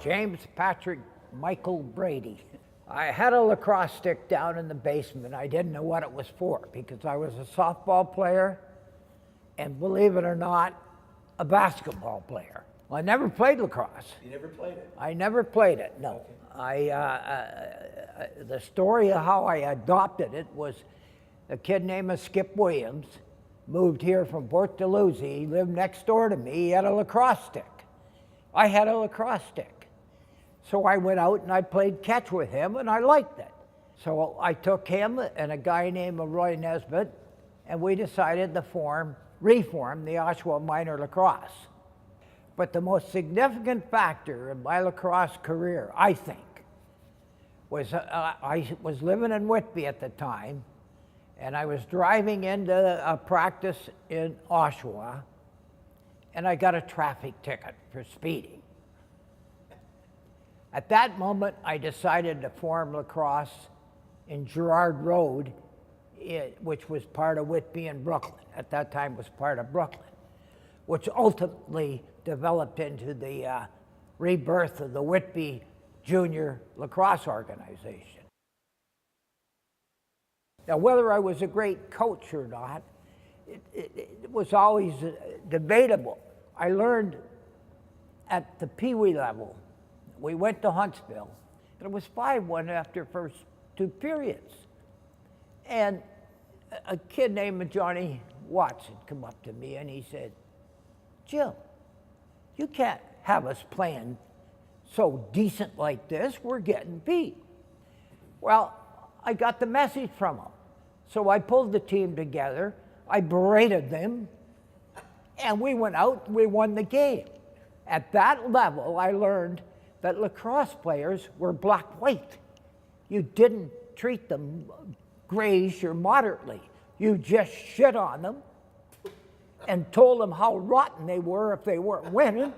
James Patrick Michael Brady. I had a lacrosse stick down in the basement. I didn't know what it was for because I was a softball player and, believe it or not, a basketball player. Well, I never played lacrosse. You never played it? I never played it, no. Okay. The story of how I adopted it was a kid named Skip Williams moved here from Port Dalhousie. He lived next door to me. He had a lacrosse stick. I had a lacrosse stick. So I went out and I played catch with him and I liked it. So I took him and a guy named Roy Nesbitt and we decided to reform the Oshawa Minor Lacrosse. But the most significant factor in my lacrosse career, I think, was I was living in Whitby at the time, and I was driving into a practice in Oshawa, and I got a traffic ticket for speeding. At that moment, I decided to form lacrosse in Garrard Road, which was part of Whitby and Brooklyn. At that time was part of Brooklyn, which ultimately developed into the rebirth of the Whitby Junior Lacrosse Organization. Now, whether I was a great coach or not, it was always debatable. I learned at the Peewee level. We went to Huntsville, and it was 5-1 after first 2 periods. And a kid named Johnny Watson come up to me and he said, "Jim, you can't have us playing so decent like this. We're getting beat." Well, I got the message from him. So I pulled the team together, I berated them, and we went out and we won the game. At that level, I learned that lacrosse players were black-white. You didn't treat them grayish or moderately. You just shit on them and told them how rotten they were if they weren't winning.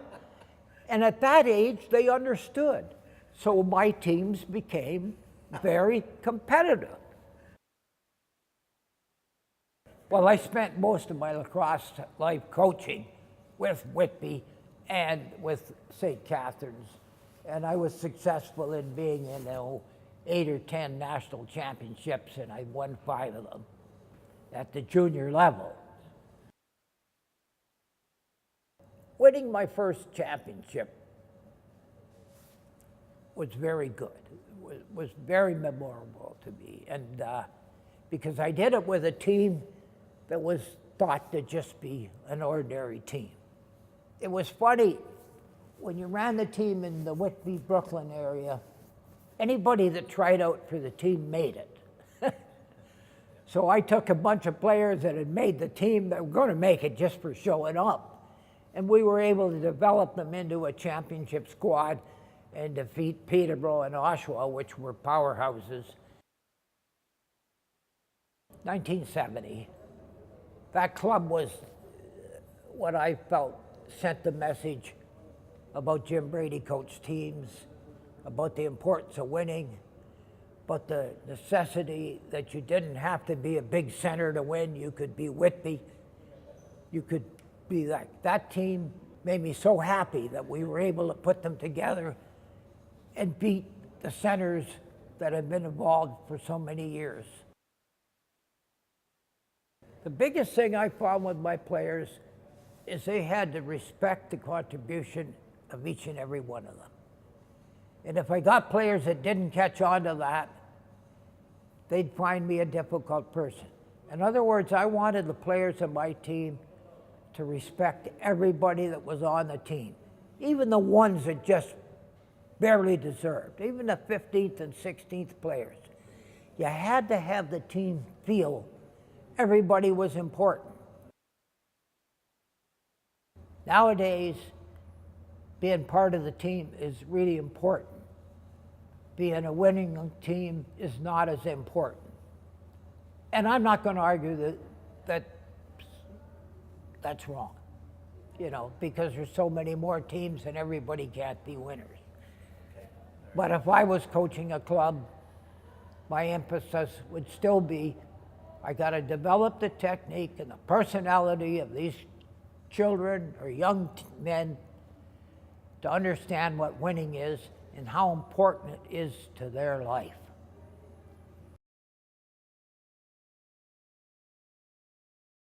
And at that age, they understood. So my teams became very competitive. Well, I spent most of my lacrosse life coaching with Whitby and with St. Catharines. And I was successful in being in 8 or 10 national championships, and I won 5 of them at the junior level. Winning my first championship was very good. It was very memorable to me, and because I did it with a team that was thought to just be an ordinary team. It was funny, when you ran the team in the Whitby, Brooklyn area, anybody that tried out for the team made it. So I took a bunch of players that had made the team that were going to make it just for showing up. And we were able to develop them into a championship squad and defeat Peterborough and Oshawa, which were powerhouses. 1970. That club was what I felt sent the message about Jim Brady coached teams, about the importance of winning, about the necessity that you didn't have to be a big center to win. You could be Whitby. You could be like that team. Made me so happy that we were able to put them together and beat the centers that have been involved for so many years. The biggest thing I found with my players is they had to respect the contribution of each and every one of them. And if I got players that didn't catch on to that, they'd find me a difficult person. In other words, I wanted the players of my team to respect everybody that was on the team, even the ones that just barely deserved, even the 15th and 16th players. You had to have the team feel everybody was important. Nowadays, being part of the team is really important. Being a winning team is not as important. And I'm not going to argue that that's wrong, because there's so many more teams and everybody can't be winners. But if I was coaching a club, my emphasis would still be, I got to develop the technique and the personality of these children or young men to understand what winning is and how important it is to their life.